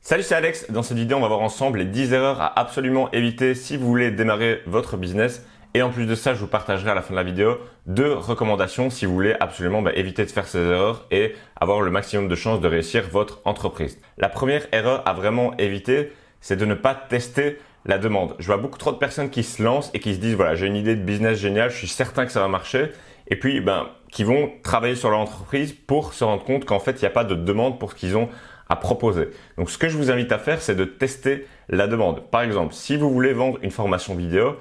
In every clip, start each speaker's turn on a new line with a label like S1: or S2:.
S1: Salut, c'est Alex. Dans cette vidéo, on va voir ensemble les 10 erreurs à absolument éviter si vous voulez démarrer votre business. Et en plus de ça, je vous partagerai à la fin de la vidéo 2 recommandations si vous voulez absolument éviter de faire ces erreurs et avoir le maximum de chances de réussir votre entreprise. La première erreur à vraiment éviter, c'est de ne pas tester la demande. Je vois beaucoup trop de personnes qui se lancent et qui se disent voilà, j'ai une idée de business géniale, je suis certain que ça va marcher. Et puis, qui vont travailler sur leur entreprise pour se rendre compte qu'en fait, il n'y a pas de demande pour ce qu'ils ont à proposer. Donc, ce que je vous invite à faire, c'est de tester la demande. Par exemple, si vous voulez vendre une formation vidéo,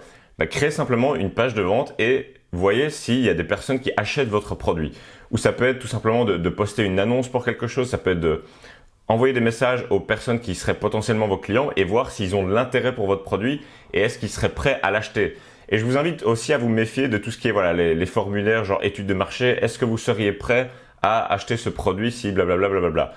S1: créez simplement une page de vente et voyez s'il y a des personnes qui achètent votre produit. Ou ça peut être tout simplement de poster une annonce pour quelque chose, ça peut être de envoyer des messages aux personnes qui seraient potentiellement vos clients et voir s'ils ont de l'intérêt pour votre produit et est-ce qu'ils seraient prêts à l'acheter. Et je vous invite aussi à vous méfier de tout ce qui est les formulaires genre études de marché. Est-ce que vous seriez prêt à acheter ce produit si blablabla blablabla.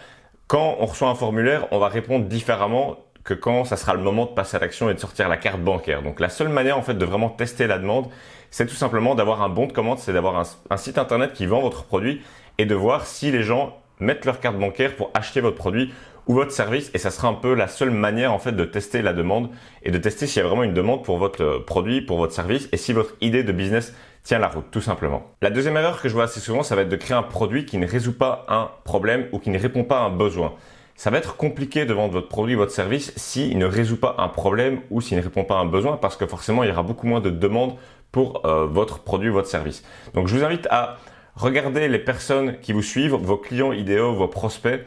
S1: Quand on reçoit un formulaire, on va répondre différemment que quand ça sera le moment de passer à l'action et de sortir la carte bancaire. Donc la seule manière en fait de vraiment tester la demande, c'est tout simplement d'avoir un bon de commande, c'est d'avoir un site internet qui vend votre produit et de voir si les gens mettent leur carte bancaire pour acheter votre produit ou votre service, et ça sera un peu la seule manière en fait de tester la demande et de tester s'il y a vraiment une demande pour votre produit, pour votre service et si votre idée de business tient la route, tout simplement. La deuxième erreur que je vois assez souvent, ça va être de créer un produit qui ne résout pas un problème ou qui ne répond pas à un besoin. Ça va être compliqué de vendre votre produit, votre service s'il ne résout pas un problème ou s'il ne répond pas à un besoin parce que forcément il y aura beaucoup moins de demandes pour votre produit, votre service. Donc je vous invite à regarder les personnes qui vous suivent, vos clients idéaux, vos prospects.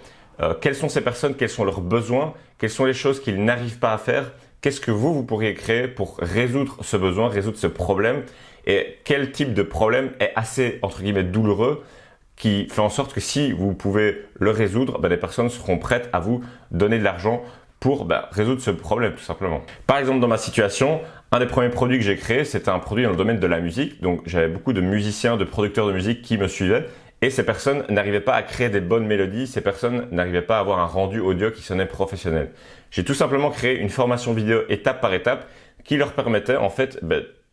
S1: Quelles sont ces personnes, quels sont leurs besoins, quelles sont les choses qu'ils n'arrivent pas à faire, qu'est-ce que vous pourriez créer pour résoudre ce besoin, résoudre ce problème et quel type de problème est assez, entre guillemets, douloureux qui fait en sorte que si vous pouvez le résoudre, des personnes seront prêtes à vous donner de l'argent pour résoudre ce problème tout simplement. Par exemple, dans ma situation, un des premiers produits que j'ai créé, c'était un produit dans le domaine de la musique. Donc j'avais beaucoup de musiciens, de producteurs de musique qui me suivaient. Et ces personnes n'arrivaient pas à créer des bonnes mélodies, ces personnes n'arrivaient pas à avoir un rendu audio qui sonnait professionnel. J'ai tout simplement créé une formation vidéo étape par étape qui leur permettait en fait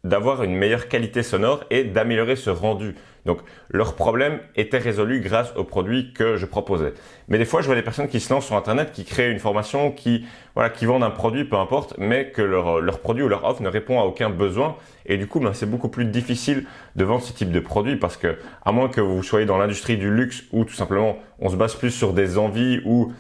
S1: d'avoir une meilleure qualité sonore et d'améliorer ce rendu. Donc leur problème était résolu grâce aux produits que je proposais. Mais des fois, je vois des personnes qui se lancent sur Internet, qui créent une formation, qui vendent un produit, peu importe, mais que leur produit ou leur offre ne répond à aucun besoin. Et du coup, c'est beaucoup plus difficile de vendre ce type de produit parce que, à moins que vous soyez dans l'industrie du luxe où tout simplement on se base plus sur des envies ou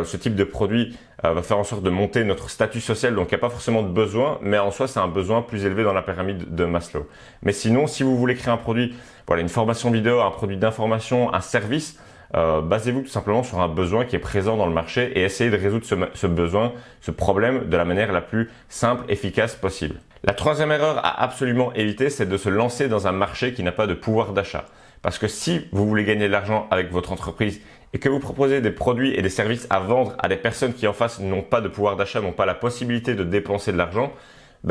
S1: ce type de produit va faire en sorte de monter notre statut social, donc il n'y a pas forcément de besoin, mais en soi c'est un besoin plus élevé dans la pyramide de Maslow. Mais sinon, si vous voulez créer un produit, une formation vidéo, un produit d'information, un service, basez-vous tout simplement sur un besoin qui est présent dans le marché et essayez de résoudre ce besoin, ce problème de la manière la plus simple, efficace possible. La troisième erreur à absolument éviter, c'est de se lancer dans un marché qui n'a pas de pouvoir d'achat. Parce que si vous voulez gagner de l'argent avec votre entreprise et que vous proposez des produits et des services à vendre à des personnes qui en face n'ont pas de pouvoir d'achat, n'ont pas la possibilité de dépenser de l'argent,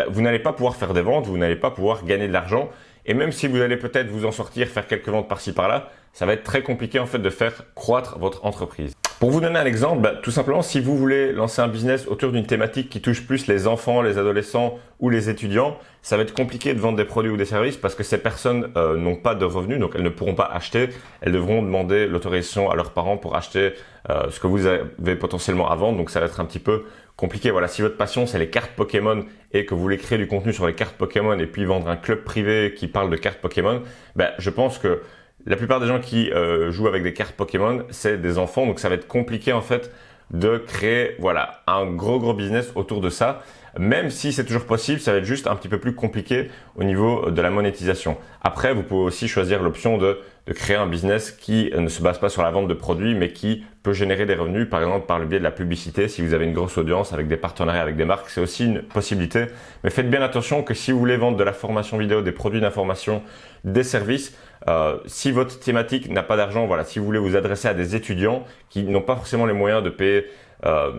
S1: vous n'allez pas pouvoir faire des ventes, vous n'allez pas pouvoir gagner de l'argent. Et même si vous allez peut-être vous en sortir, faire quelques ventes par-ci par-là, ça va être très compliqué en fait de faire croître votre entreprise. Pour vous donner un exemple, tout simplement, si vous voulez lancer un business autour d'une thématique qui touche plus les enfants, les adolescents ou les étudiants, ça va être compliqué de vendre des produits ou des services parce que ces personnes n'ont pas de revenus, donc elles ne pourront pas acheter. Elles devront demander l'autorisation à leurs parents pour acheter ce que vous avez potentiellement à vendre, donc ça va être un petit peu compliqué. Voilà, si votre passion c'est les cartes Pokémon et que vous voulez créer du contenu sur les cartes Pokémon et puis vendre un club privé qui parle de cartes Pokémon, je pense que la plupart des gens qui jouent avec des cartes Pokémon, c'est des enfants, donc ça va être compliqué en fait de créer un gros business autour de ça. Même si c'est toujours possible, ça va être juste un petit peu plus compliqué au niveau de la monétisation. Après, vous pouvez aussi choisir l'option de créer un business qui ne se base pas sur la vente de produits, mais qui peut générer des revenus, par exemple par le biais de la publicité. Si vous avez une grosse audience avec des partenariats avec des marques, c'est aussi une possibilité. Mais faites bien attention que si vous voulez vendre de la formation vidéo, des produits d'information, des services, si votre thématique n'a pas d'argent, si vous voulez vous adresser à des étudiants qui n'ont pas forcément les moyens de payer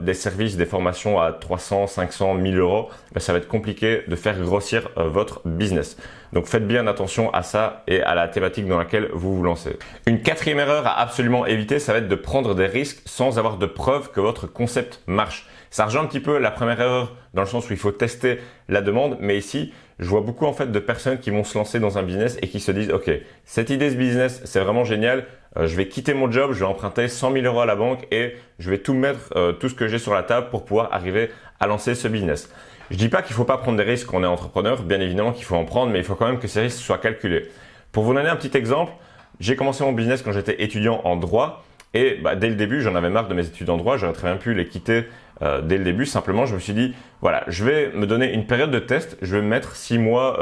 S1: des services, des formations à 300, 500, 1000 euros, ça va être compliqué de faire grossir votre business. Donc faites bien attention à ça et à la thématique dans laquelle vous vous lancez. Une quatrième erreur à absolument éviter, ça va être de prendre des risques sans avoir de preuve que votre concept marche. Ça rejoint un petit peu la première erreur dans le sens où il faut tester la demande, mais ici, je vois beaucoup en fait de personnes qui vont se lancer dans un business et qui se disent « Ok, cette idée de business, c'est vraiment génial, je vais quitter mon job, je vais emprunter 100 000 euros à la banque et je vais tout mettre, tout ce que j'ai sur la table pour pouvoir arriver à lancer ce business. Je dis pas qu'il faut pas prendre des risques quand on est entrepreneur, bien évidemment qu'il faut en prendre, mais il faut quand même que ces risques soient calculés. Pour vous donner un petit exemple, j'ai commencé mon business quand j'étais étudiant en droit et dès le début, j'en avais marre de mes études en droit, j'aurais très bien pu les quitter dès le début. Simplement, je me suis dit, voilà, je vais me donner une période de test, je vais me mettre 6 mois,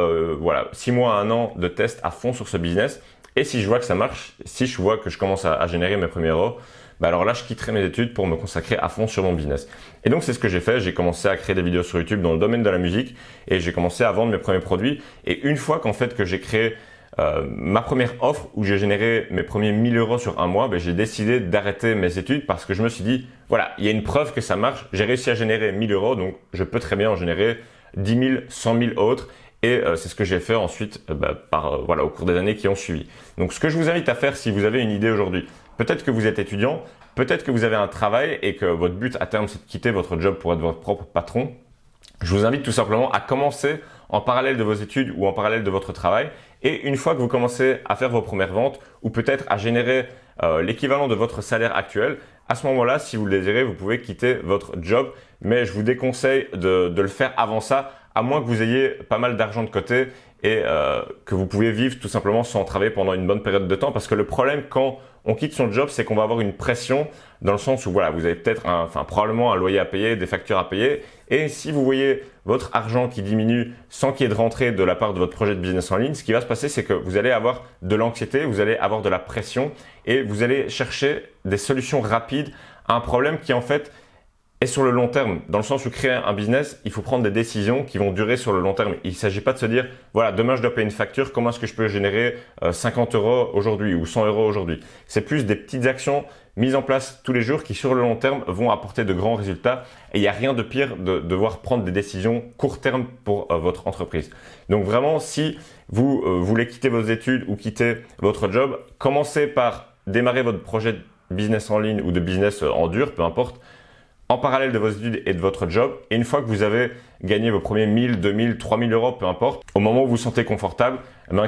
S1: 6 mois à 1 an de test à fond sur ce business. Et si je vois que ça marche, si je vois que je commence à générer mes premiers euros, alors là, je quitterai mes études pour me consacrer à fond sur mon business. Et donc, c'est ce que j'ai fait. J'ai commencé à créer des vidéos sur YouTube dans le domaine de la musique et j'ai commencé à vendre mes premiers produits. Et une fois que j'ai créé ma première offre où j'ai généré mes premiers 1000 euros sur un mois, j'ai décidé d'arrêter mes études parce que je me suis dit, voilà, il y a une preuve que ça marche. J'ai réussi à générer 1000 euros, donc je peux très bien en générer 10 000, 100 000 autres. Et c'est ce que j'ai fait ensuite au cours des années qui ont suivi. Donc ce que je vous invite à faire si vous avez une idée aujourd'hui, peut-être que vous êtes étudiant, peut-être que vous avez un travail et que votre but à terme c'est de quitter votre job pour être votre propre patron. Je vous invite tout simplement à commencer en parallèle de vos études ou en parallèle de votre travail. Et une fois que vous commencez à faire vos premières ventes ou peut-être à générer l'équivalent de votre salaire actuel, à ce moment-là, si vous le désirez, vous pouvez quitter votre job. Mais je vous déconseille de le faire avant ça, à moins que vous ayez pas mal d'argent de côté et que vous pouvez vivre tout simplement sans travailler pendant une bonne période de temps. Parce que le problème quand on quitte son job, c'est qu'on va avoir une pression dans le sens où voilà, vous avez peut-être probablement un loyer à payer, des factures à payer. Et si vous voyez votre argent qui diminue sans qu'il y ait de rentrée de la part de votre projet de business en ligne, ce qui va se passer, c'est que vous allez avoir de l'anxiété, vous allez avoir de la pression et vous allez chercher des solutions rapides à un problème qui en fait est sur le long terme. Dans le sens où créer un business, il faut prendre des décisions qui vont durer sur le long terme. Il ne s'agit pas de se dire, voilà, demain je dois payer une facture, comment est-ce que je peux générer 50 euros aujourd'hui ou 100 euros aujourd'hui. C'est plus des petites actions mises en place tous les jours qui sur le long terme vont apporter de grands résultats. Et il n'y a rien de pire de devoir prendre des décisions court terme pour votre entreprise. Donc vraiment, si vous voulez quitter vos études ou quitter votre job, commencez par démarrer votre projet de business en ligne ou de business en dur, peu importe, en parallèle de vos études et de votre job. Et une fois que vous avez gagné vos premiers 1000, 2000, 3000 euros, peu importe, au moment où vous vous sentez confortable,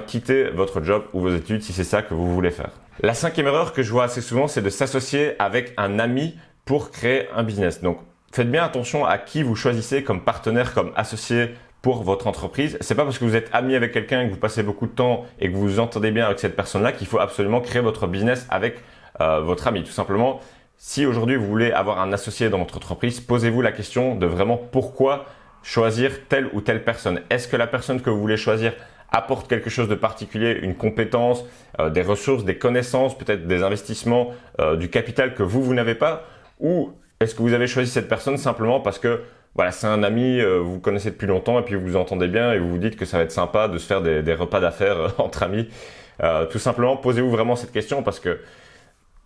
S1: quittez votre job ou vos études si c'est ça que vous voulez faire. La cinquième erreur que je vois assez souvent, c'est de s'associer avec un ami pour créer un business. Donc, faites bien attention à qui vous choisissez comme partenaire, comme associé pour votre entreprise. C'est pas parce que vous êtes ami avec quelqu'un et que vous passez beaucoup de temps et que vous vous entendez bien avec cette personne-là qu'il faut absolument créer votre business avec votre ami. Tout simplement, si aujourd'hui vous voulez avoir un associé dans votre entreprise, posez-vous la question de vraiment pourquoi choisir telle ou telle personne. Est-ce que la personne que vous voulez choisir apporte quelque chose de particulier, une compétence, des ressources, des connaissances, peut-être des investissements, du capital que vous n'avez pas? Ou est-ce que vous avez choisi cette personne simplement parce que voilà, c'est un ami, vous connaissez depuis longtemps et puis vous vous entendez bien et vous vous dites que ça va être sympa de se faire des repas d'affaires entre amis. Tout simplement, posez-vous vraiment cette question parce que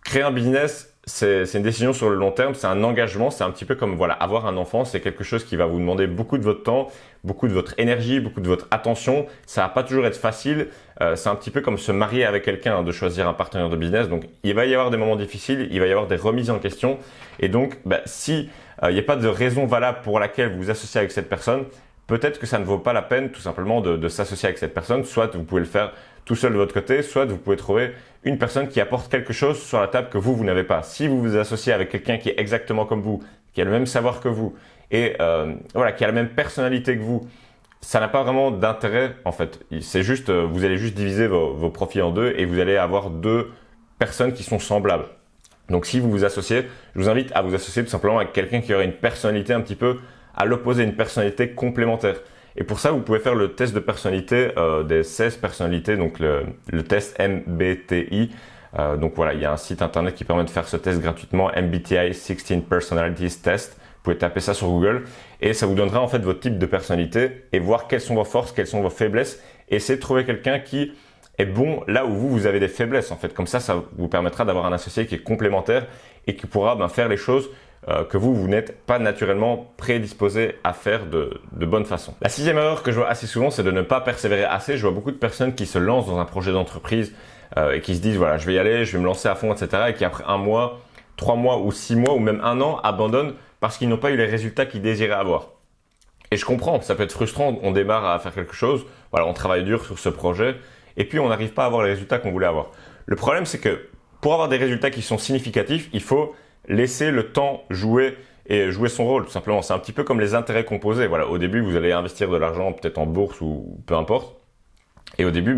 S1: créer un business, c'est une décision sur le long terme, c'est un engagement, c'est un petit peu comme voilà, avoir un enfant, c'est quelque chose qui va vous demander beaucoup de votre temps, beaucoup de votre énergie, beaucoup de votre attention. Ça va pas toujours être facile, c'est un petit peu comme se marier avec quelqu'un, de choisir un partenaire de business. Donc il va y avoir des moments difficiles, il va y avoir des remises en question et donc si il n'y a pas de raison valable pour laquelle vous vous associez avec cette personne, peut-être que ça ne vaut pas la peine tout simplement de s'associer avec cette personne. Soit vous pouvez le faire tout seul de votre côté, soit vous pouvez trouver une personne qui apporte quelque chose sur la table que vous n'avez pas. Si vous vous associez avec quelqu'un qui est exactement comme vous, qui a le même savoir que vous et qui a la même personnalité que vous, ça n'a pas vraiment d'intérêt en fait. C'est juste, vous allez juste diviser vos profits en deux et vous allez avoir deux personnes qui sont semblables. Donc si vous vous associez, je vous invite à vous associer tout simplement avec quelqu'un qui aurait une personnalité un petit peu à l'opposé, une personnalité complémentaire. Et pour ça, vous pouvez faire le test de personnalité des 16 personnalités, donc le test MBTI. Donc voilà, il y a un site internet qui permet de faire ce test gratuitement, MBTI 16 Personalities Test. Vous pouvez taper ça sur Google et ça vous donnera en fait votre type de personnalité et voir quelles sont vos forces, quelles sont vos faiblesses. Et essayez de trouver quelqu'un qui est bon là où vous avez des faiblesses en fait. Comme ça vous permettra d'avoir un associé qui est complémentaire et qui pourra faire les choses que vous n'êtes pas naturellement prédisposé à faire de bonne façon. La sixième erreur que je vois assez souvent, c'est de ne pas persévérer assez. Je vois beaucoup de personnes qui se lancent dans un projet d'entreprise et qui se disent voilà, je vais y aller, je vais me lancer à fond, etc. et qui après 1 mois, 3 mois ou 6 mois ou même 1 an abandonnent parce qu'ils n'ont pas eu les résultats qu'ils désiraient avoir. Et je comprends, ça peut être frustrant, on démarre à faire quelque chose, voilà, on travaille dur sur ce projet et puis on n'arrive pas à avoir les résultats qu'on voulait avoir. Le problème, c'est que pour avoir des résultats qui sont significatifs, il faut laisser le temps jouer et jouer son rôle, tout simplement. C'est un petit peu comme les intérêts composés. Voilà, au début, vous allez investir de l'argent peut-être en bourse ou peu importe. Et au début,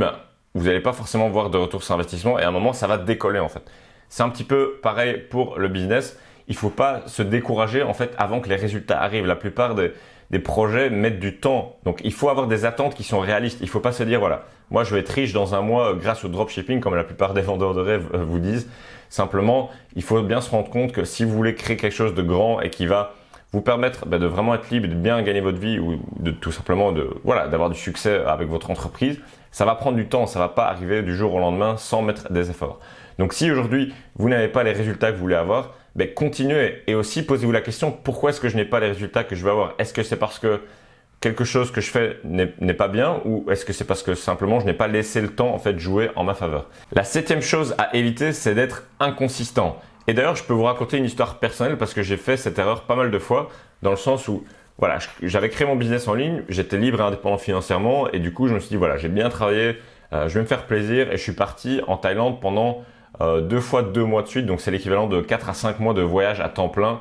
S1: vous n'allez pas forcément voir de retour sur investissement et à un moment, ça va décoller en fait. C'est un petit peu pareil pour le business. Il faut pas se décourager en fait avant que les résultats arrivent. La plupart des projets mettent du temps. Donc, il faut avoir des attentes qui sont réalistes. Il faut pas se dire, voilà, moi, je vais être riche dans un mois grâce au dropshipping, comme la plupart des vendeurs de rêves vous disent. Simplement, il faut bien se rendre compte que si vous voulez créer quelque chose de grand et qui va vous permettre de vraiment être libre, de bien gagner votre vie ou de tout simplement d'avoir du succès avec votre entreprise, ça va prendre du temps. Ça va pas arriver du jour au lendemain sans mettre des efforts. Donc, si aujourd'hui, vous n'avez pas les résultats que vous voulez avoir, continuez et aussi posez-vous la question, pourquoi est-ce que je n'ai pas les résultats que je veux avoir? Est-ce que c'est parce que quelque chose que je fais n'est pas bien ou est-ce que c'est parce que simplement je n'ai pas laissé le temps en fait jouer en ma faveur? La 7e chose à éviter, c'est d'être inconsistant. Et d'ailleurs, je peux vous raconter une histoire personnelle parce que j'ai fait cette erreur pas mal de fois dans le sens où voilà, j'avais créé mon business en ligne, j'étais libre et indépendant financièrement et du coup, je me suis dit voilà, j'ai bien travaillé, je vais me faire plaisir et je suis parti en Thaïlande pendant 2 fois 2 mois de suite, donc c'est l'équivalent de 4 à 5 mois de voyage à temps plein.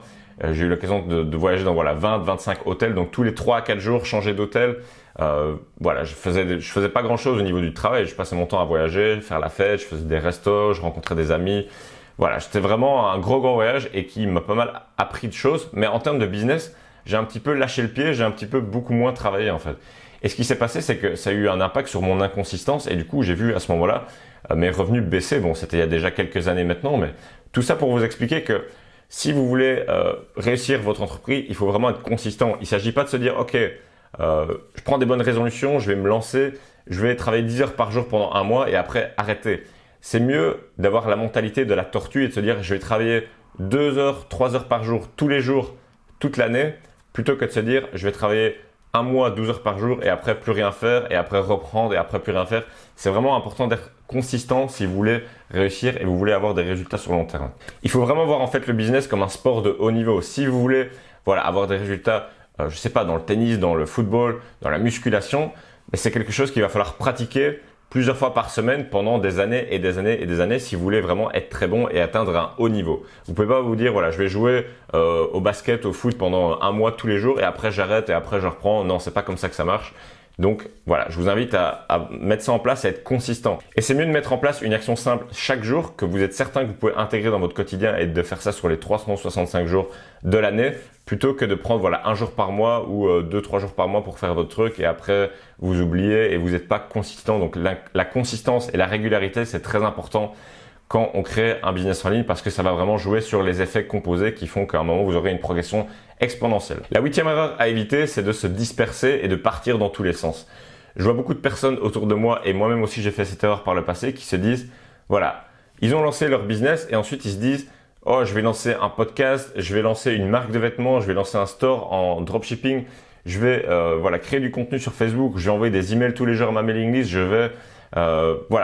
S1: J'ai eu l'occasion de voyager dans 20-25 hôtels, donc tous les 3 à 4 jours, changer d'hôtel. Voilà, je faisais pas grand chose au niveau du travail, je passais mon temps à voyager, faire la fête, je faisais des restos, je rencontrais des amis. Voilà, c'était vraiment un gros voyage et qui m'a pas mal appris de choses, mais en termes de business, j'ai un petit peu lâché le pied, j'ai un petit peu beaucoup moins travaillé en fait. Et ce qui s'est passé, c'est que ça a eu un impact sur mon inconsistance et du coup, j'ai vu à ce moment-là mes revenus baisser. Bon, c'était il y a déjà quelques années maintenant, mais tout ça pour vous expliquer que si vous voulez réussir votre entreprise, il faut vraiment être consistant. Il ne s'agit pas de se dire, ok, je prends des bonnes résolutions, je vais me lancer, je vais travailler 10 heures par jour pendant un mois et après arrêter. C'est mieux d'avoir la mentalité de la tortue et de se dire, je vais travailler 2 heures, 3 heures par jour, tous les jours, toute l'année, plutôt que de se dire, je vais travailler un mois, 12 heures par jour et après plus rien faire et après reprendre et après plus rien faire. C'est vraiment important d'être consistant si vous voulez réussir et vous voulez avoir des résultats sur le long terme. Il faut vraiment voir en fait le business comme un sport de haut niveau. Si vous voulez avoir des résultats, je sais pas, dans le tennis, dans le football, dans la musculation, c'est quelque chose qu'il va falloir pratiquer plusieurs fois par semaine pendant des années et des années et des années si vous voulez vraiment être très bon et atteindre un haut niveau. Vous pouvez pas vous dire voilà, je vais jouer au basket, au foot pendant un mois tous les jours et après j'arrête et après je reprends. Non, c'est pas comme ça que ça marche. Donc voilà, je vous invite à mettre ça en place et à être consistant. Et c'est mieux de mettre en place une action simple chaque jour que vous êtes certain que vous pouvez intégrer dans votre quotidien et de faire ça sur les 365 jours de l'année plutôt que de prendre un jour par mois ou 2-3 jours par mois pour faire votre truc et après vous oubliez et vous n'êtes pas consistant. Donc la consistance et la régularité, c'est très important quand on crée un business en ligne parce que ça va vraiment jouer sur les effets composés qui font qu'à un moment vous aurez une progression exponentielle. La 8e erreur à éviter, c'est de se disperser et de partir dans tous les sens. Je vois beaucoup de personnes autour de moi et moi-même aussi j'ai fait cette erreur par le passé qui se disent voilà, ils ont lancé leur business et ensuite ils se disent oh, je vais lancer un podcast, je vais lancer une marque de vêtements, je vais lancer un store en dropshipping, je vais créer du contenu sur Facebook, je vais envoyer des emails tous les jours à ma mailing list, je vais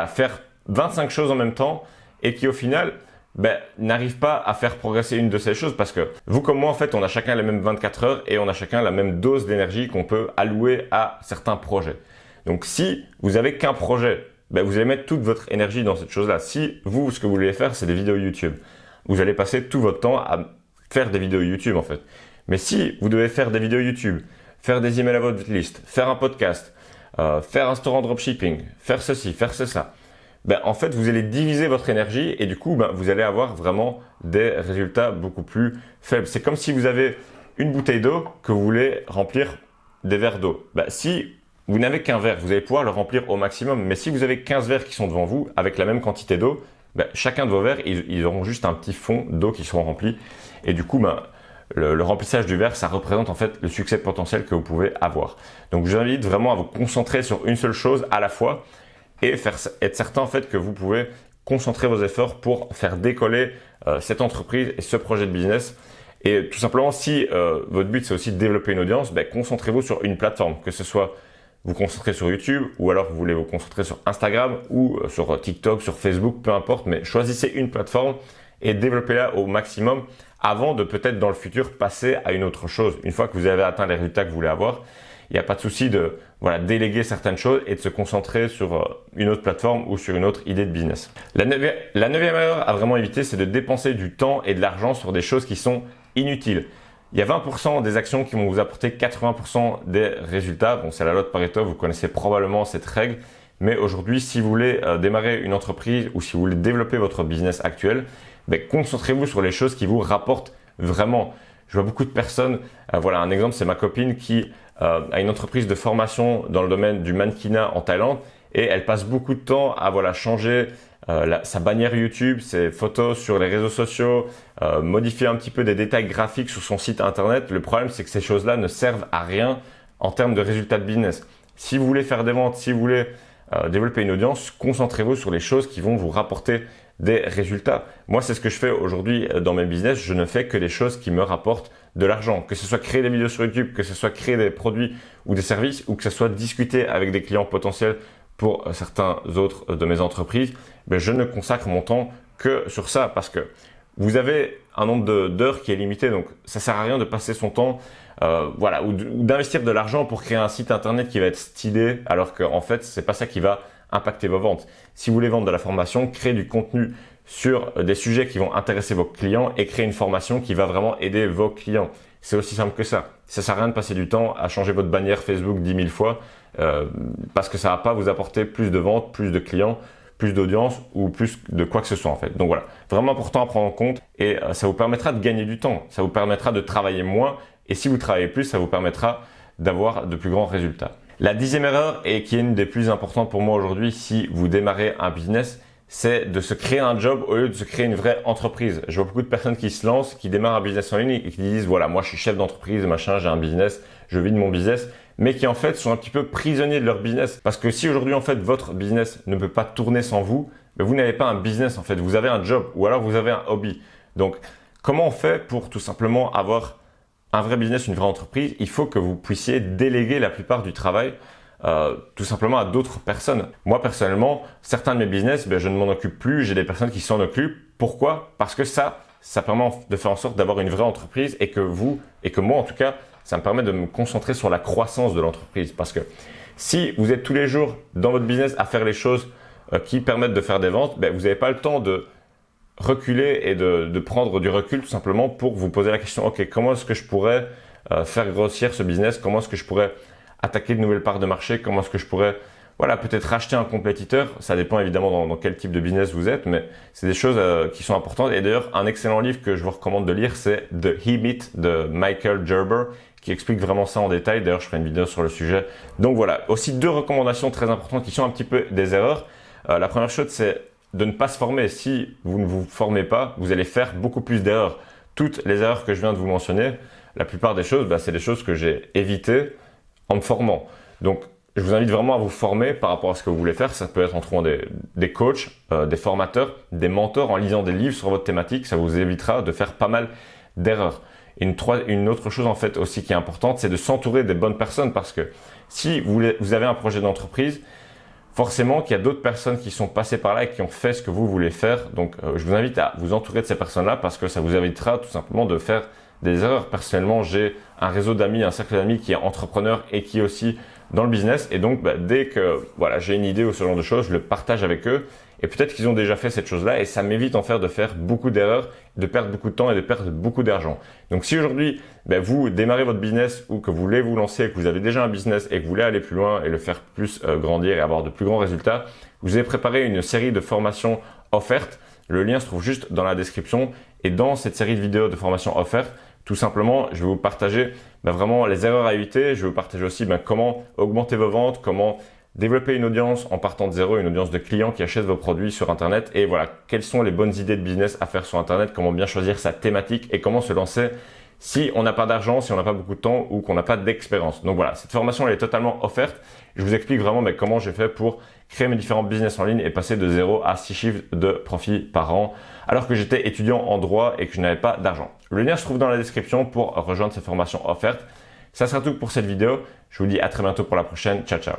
S1: faire 25 choses en même temps et qui au final n'arrivent pas à faire progresser une de ces choses parce que vous comme moi en fait on a chacun les mêmes 24 heures et on a chacun la même dose d'énergie qu'on peut allouer à certains projets. Donc si vous avez qu'un projet, vous allez mettre toute votre énergie dans cette chose-là. Si vous, ce que vous voulez faire, c'est des vidéos YouTube, vous allez passer tout votre temps à faire des vidéos YouTube en fait. Mais si vous devez faire des vidéos YouTube, faire des emails à votre liste, faire un podcast, faire un store en dropshipping, faire ceci, faire ça, en fait, vous allez diviser votre énergie et du coup, vous allez avoir vraiment des résultats beaucoup plus faibles. C'est comme si vous avez une bouteille d'eau que vous voulez remplir des verres d'eau. Si vous n'avez qu'un verre, vous allez pouvoir le remplir au maximum. Mais si vous avez 15 verres qui sont devant vous avec la même quantité d'eau, chacun de vos verres, ils auront juste un petit fond d'eau qui seront remplis. Et du coup, le remplissage du verre, ça représente en fait le succès potentiel que vous pouvez avoir. Donc, je vous invite vraiment à vous concentrer sur une seule chose à la fois et être certain en fait que vous pouvez concentrer vos efforts pour faire décoller cette entreprise et ce projet de business. Et tout simplement, si votre but c'est aussi de développer une audience, concentrez-vous sur une plateforme, que ce soit vous concentrer sur YouTube ou alors vous voulez vous concentrer sur Instagram ou sur TikTok, sur Facebook, peu importe, mais choisissez une plateforme et développez-la au maximum avant de peut-être dans le futur passer à une autre chose. Une fois que vous avez atteint les résultats que vous voulez avoir, il n'y a pas de souci de déléguer certaines choses et de se concentrer sur une autre plateforme ou sur une autre idée de business. La neuvième erreur à vraiment éviter, c'est de dépenser du temps et de l'argent sur des choses qui sont inutiles. Il y a 20% des actions qui vont vous apporter 80% des résultats. Bon, c'est la loi de Pareto, vous connaissez probablement cette règle. Mais aujourd'hui, si vous voulez démarrer une entreprise ou si vous voulez développer votre business actuel, concentrez-vous sur les choses qui vous rapportent vraiment. Je vois beaucoup de personnes, un exemple, c'est ma copine qui a une entreprise de formation dans le domaine du mannequinat en Thaïlande et elle passe beaucoup de temps à changer sa bannière YouTube, ses photos sur les réseaux sociaux, modifier un petit peu des détails graphiques sur son site internet. Le problème, c'est que ces choses-là ne servent à rien en termes de résultats de business. Si vous voulez faire des ventes, si vous voulez développer une audience, concentrez-vous sur les choses qui vont vous rapporter des résultats. Moi, c'est ce que je fais aujourd'hui dans mes business. Je ne fais que des choses qui me rapportent de l'argent. Que ce soit créer des vidéos sur YouTube, que ce soit créer des produits ou des services, ou que ce soit discuter avec des clients potentiels pour certains autres de mes entreprises, je ne consacre mon temps que sur ça parce que vous avez un nombre d'heures qui est limité. Donc, ça sert à rien de passer son temps ou d'investir de l'argent pour créer un site internet qui va être stylé alors qu'en fait, c'est pas ça qui va impacter vos ventes. Si vous voulez vendre de la formation, créez du contenu sur des sujets qui vont intéresser vos clients et créer une formation qui va vraiment aider vos clients. C'est aussi simple que ça. Ça sert à rien de passer du temps à changer votre bannière Facebook 10 000 fois parce que ça va pas vous apporter plus de ventes, plus de clients, plus d'audience ou plus de quoi que ce soit en fait. Donc voilà, vraiment important à prendre en compte et ça vous permettra de gagner du temps. Ça vous permettra de travailler moins et si vous travaillez plus, ça vous permettra d'avoir de plus grands résultats. La 10e erreur, et qui est une des plus importantes pour moi aujourd'hui si vous démarrez un business, c'est de se créer un job au lieu de se créer une vraie entreprise. Je vois beaucoup de personnes qui se lancent, qui démarrent un business en ligne et qui disent voilà, moi je suis chef d'entreprise, machin, j'ai un business, je vis de mon business, mais qui en fait sont un petit peu prisonniers de leur business. Parce que si aujourd'hui en fait votre business ne peut pas tourner sans vous, vous n'avez pas un business en fait, vous avez un job ou alors vous avez un hobby. Donc comment on fait pour tout simplement avoir un vrai business, une vraie entreprise? Il faut que vous puissiez déléguer la plupart du travail tout simplement à d'autres personnes. Moi personnellement, certains de mes business, je ne m'en occupe plus, j'ai des personnes qui s'en occupent. Pourquoi? Parce que ça permet de faire en sorte d'avoir une vraie entreprise et que moi en tout cas, ça me permet de me concentrer sur la croissance de l'entreprise. Parce que si vous êtes tous les jours dans votre business à faire les choses qui permettent de faire des ventes, vous n'avez pas le temps de reculer et de prendre du recul tout simplement pour vous poser la question, ok, comment est-ce que je pourrais faire grossir ce business? Comment est-ce que je pourrais attaquer de nouvelles parts de marché? Comment est-ce que je pourrais peut-être racheter un compétiteur? Ça dépend évidemment dans quel type de business vous êtes, mais c'est des choses qui sont importantes. Et d'ailleurs, un excellent livre que je vous recommande de lire, c'est The He-Myth de Michael Gerber, qui explique vraiment ça en détail. D'ailleurs, je ferai une vidéo sur le sujet. Donc voilà, aussi 2 recommandations très importantes qui sont un petit peu des erreurs. La première chose, c'est de ne pas se former. Si vous ne vous formez pas, vous allez faire beaucoup plus d'erreurs. Toutes les erreurs que je viens de vous mentionner, la plupart des choses, c'est des choses que j'ai évitées en me formant. Donc, je vous invite vraiment à vous former par rapport à ce que vous voulez faire. Ça peut être en trouvant des coachs, des formateurs, des mentors, en lisant des livres sur votre thématique. Ça vous évitera de faire pas mal d'erreurs. Et une autre chose en fait aussi qui est importante, c'est de s'entourer des bonnes personnes parce que si vous avez un projet d'entreprise, forcément qu'il y a d'autres personnes qui sont passées par là et qui ont fait ce que vous voulez faire. Donc, je vous invite à vous entourer de ces personnes-là parce que ça vous évitera tout simplement de faire des erreurs. Personnellement, j'ai un réseau d'amis, un cercle d'amis qui est entrepreneur et qui est aussi dans le business. Et donc, dès que j'ai une idée ou ce genre de choses, je le partage avec eux. Et peut-être qu'ils ont déjà fait cette chose-là et ça m'évite en fait de faire beaucoup d'erreurs, de perdre beaucoup de temps et de perdre beaucoup d'argent. Donc, si aujourd'hui, vous démarrez votre business ou que vous voulez vous lancer, que vous avez déjà un business et que vous voulez aller plus loin et le faire plus grandir et avoir de plus grands résultats, vous avez préparé une série de formations offertes. Le lien se trouve juste dans la description. Et dans cette série de vidéos de formation offertes, tout simplement, je vais vous partager vraiment les erreurs à éviter. Je vais vous partager aussi comment augmenter vos ventes, comment développer une audience en partant de zéro, une audience de clients qui achètent vos produits sur Internet. Et voilà, quelles sont les bonnes idées de business à faire sur Internet, comment bien choisir sa thématique et comment se lancer si on n'a pas d'argent, si on n'a pas beaucoup de temps ou qu'on n'a pas d'expérience. Donc voilà, cette formation elle est totalement offerte. Je vous explique vraiment comment j'ai fait pour créer mes différents business en ligne et passer de 0 à 6 chiffres de profit par an alors que j'étais étudiant en droit et que je n'avais pas d'argent. Le lien se trouve dans la description pour rejoindre cette formation offerte. Ça sera tout pour cette vidéo. Je vous dis à très bientôt pour la prochaine. Ciao, ciao.